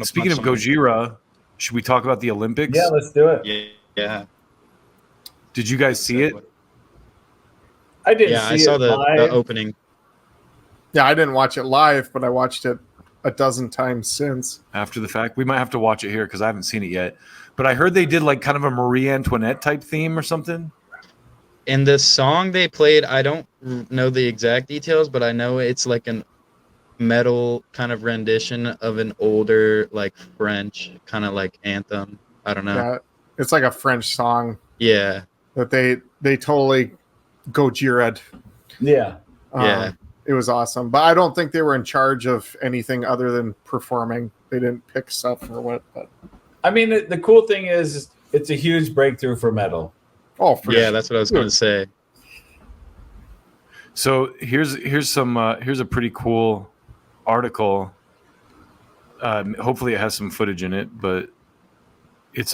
speaking of Gojira, should we talk about the Olympics? Yeah, let's do it. Yeah. Did you guys see it? I didn't Yeah, see I saw it the live. opening. Yeah, I didn't watch it live, but I watched it a dozen times since. After the fact, we might have to watch it here because I haven't seen it yet. But I heard they did like kind of a Marie Antoinette type theme or something. And the song they played, I don't know the exact details, but I know it's like an metal kind of rendition of an older like French kind of like anthem. I don't know. Yeah, it's like a French song Yeah. that they totally Gojira'd. Yeah. Yeah. It was awesome. But I don't think they were in charge of anything other than performing. They didn't pick stuff or what. But I mean, the cool thing is it's a huge breakthrough for metal. oh, for Yeah, sure. that's what I was going to say. So here's a pretty cool article. Hopefully it has some footage in it, but it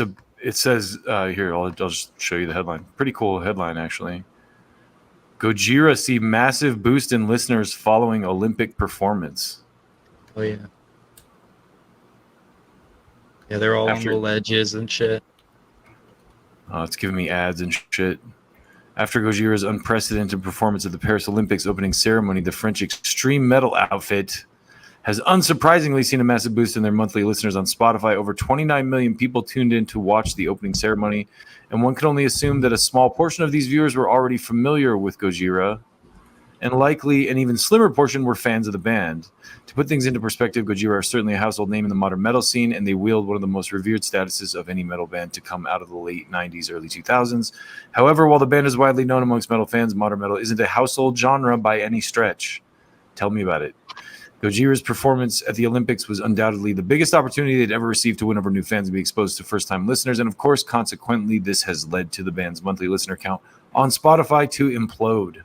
says here. I'll just show you the headline. Pretty cool headline actually. Gojira see massive boost in listeners following Olympic performance. Oh yeah. Yeah, they're all on the ledges and shit. Oh, it's giving me ads and shit. After Gojira's unprecedented performance at the Paris Olympics opening ceremony, the French extreme metal outfit has unsurprisingly seen a massive boost in their monthly listeners on Spotify. Over 29 million people tuned in to watch the opening ceremony, and one can only assume that a small portion of these viewers were already familiar with Gojira, and likely an even slimmer portion were fans of the band. To put things into perspective, Gojira are certainly a household name in the modern metal scene, and they wield one of the most revered statuses of any metal band to come out of the late 90s, early 2000s. However, while the band is widely known amongst metal fans, modern metal isn't a household genre by any stretch. Tell me about it. Gojira's performance at the Olympics was undoubtedly the biggest opportunity they'd ever received to win over new fans and be exposed to first-time listeners, and of course, consequently, this has led to the band's monthly listener count on Spotify to implode.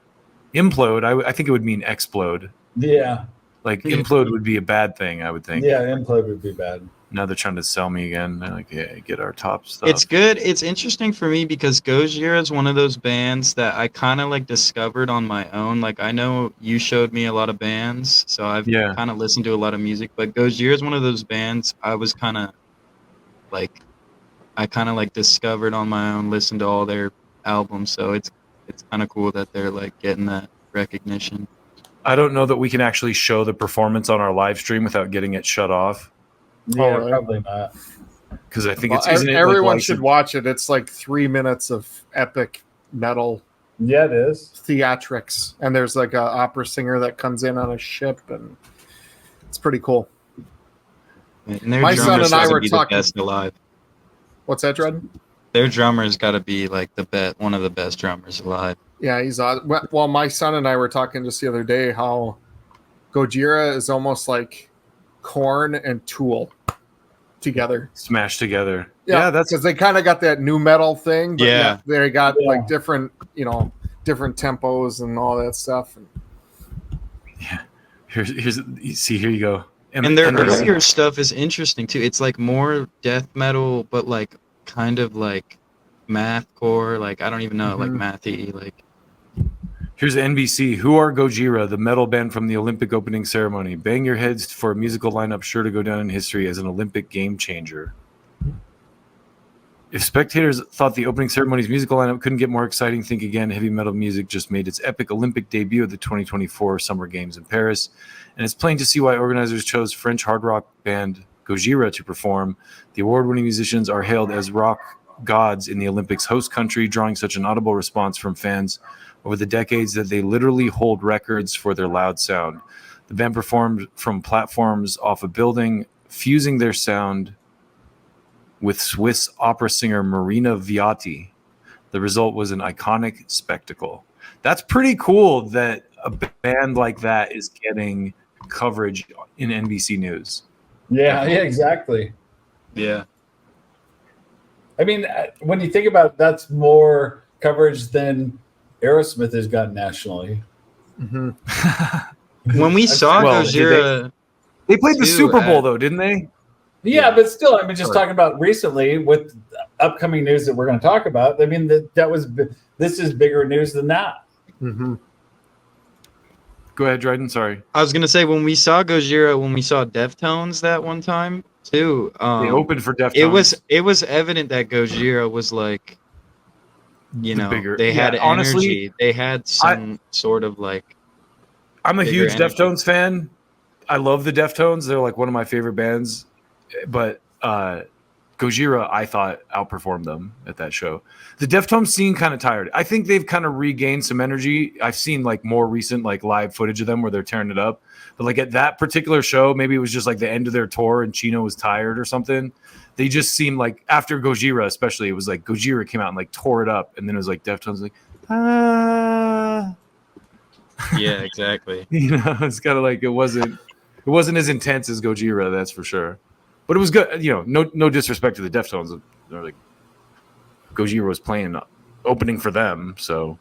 Implode, I think it would mean explode. Yeah. Like, implode would be a bad thing, I would think. Yeah, implode would be bad. Now they're trying to sell me again. They're like, yeah, get our top stuff. It's good. It's interesting for me because Gojira is one of those bands that I kind of like discovered on my own. Like, I know you showed me a lot of bands, so I've kind of listened to a lot of music, but Gojira is one of those bands I was kind of like, discovered on my own, listened to all their albums, so it's kind of cool that they're like getting that recognition. I don't know that we can actually show the performance on our live stream without getting it shut off. Yeah, probably not. Because I think Well, everyone should watch it. It's like 3 minutes of epic metal. Yeah, it is. Theatrics. And there's like an opera singer that comes in on a ship, and it's pretty cool. And their My son and I were talking. Best alive. What's that, Dred? Their drummer's got to be like one of the best drummers alive. Yeah, he's well, my son and I were talking just the other day how Gojira is almost like Korn and Tool together, smashed together. Yeah, that's because they kind of got that new metal thing. But they got like different tempos and all that stuff. Yeah, here you go. And their earlier stuff is interesting too. It's like more death metal, but like kind of like mathcore. Like I don't even know, like mathy. Like here's NBC. Who are Gojira, the metal band from the Olympic opening ceremony? Bang your heads for a musical lineup sure to go down in history as an Olympic game changer. If spectators thought the opening ceremony's musical lineup couldn't get more exciting, think again. Heavy metal music just made its epic Olympic debut at the 2024 Summer Games in Paris, and it's plain to see why organizers chose French hard rock band Gojira to perform. The award-winning musicians are hailed as rock gods in the Olympics host country, drawing such an audible response from fans over the decades that they literally hold records for their loud sound. The band performed from platforms off a building, fusing their sound with Swiss opera singer Marina Viotti. The result was an iconic spectacle. That's pretty cool that a band like that is getting coverage in NBC News. Yeah, exactly. Yeah. I mean, when you think about it, that's more coverage than Aerosmith has gotten nationally. Mm-hmm. When we saw Gojira, they played the Super Bowl though, didn't they? Yeah, but still, I mean, just talking about recently with upcoming news that we're going to talk about. I mean, this is bigger news than that. Mm-hmm. Go ahead, Dryden. Sorry. I was gonna say when we saw Gojira, when we saw Deftones that one time too, They opened for Deftones. it was evident that Gojira was like, you know, bigger. they had energy. Honestly, they had some sort of like. I'm a huge energy. Deftones fan. I love the Deftones. They're like one of my favorite bands. But Gojira, I thought, outperformed them at that show. The Deftones scene kind of tired. I think they've kind of regained some energy. I've seen like more recent like live footage of them where they're tearing it up. But like at that particular show, maybe it was just like the end of their tour and Chino was tired or something. They just seemed like after Gojira, especially, it was like Gojira came out and like tore it up, and then it was like Deftones like Yeah, exactly. You know, it's kind of like it wasn't as intense as Gojira, that's for sure. But it was good. You know, no disrespect to the Deftones. They're like Gojira was playing opening for them, so.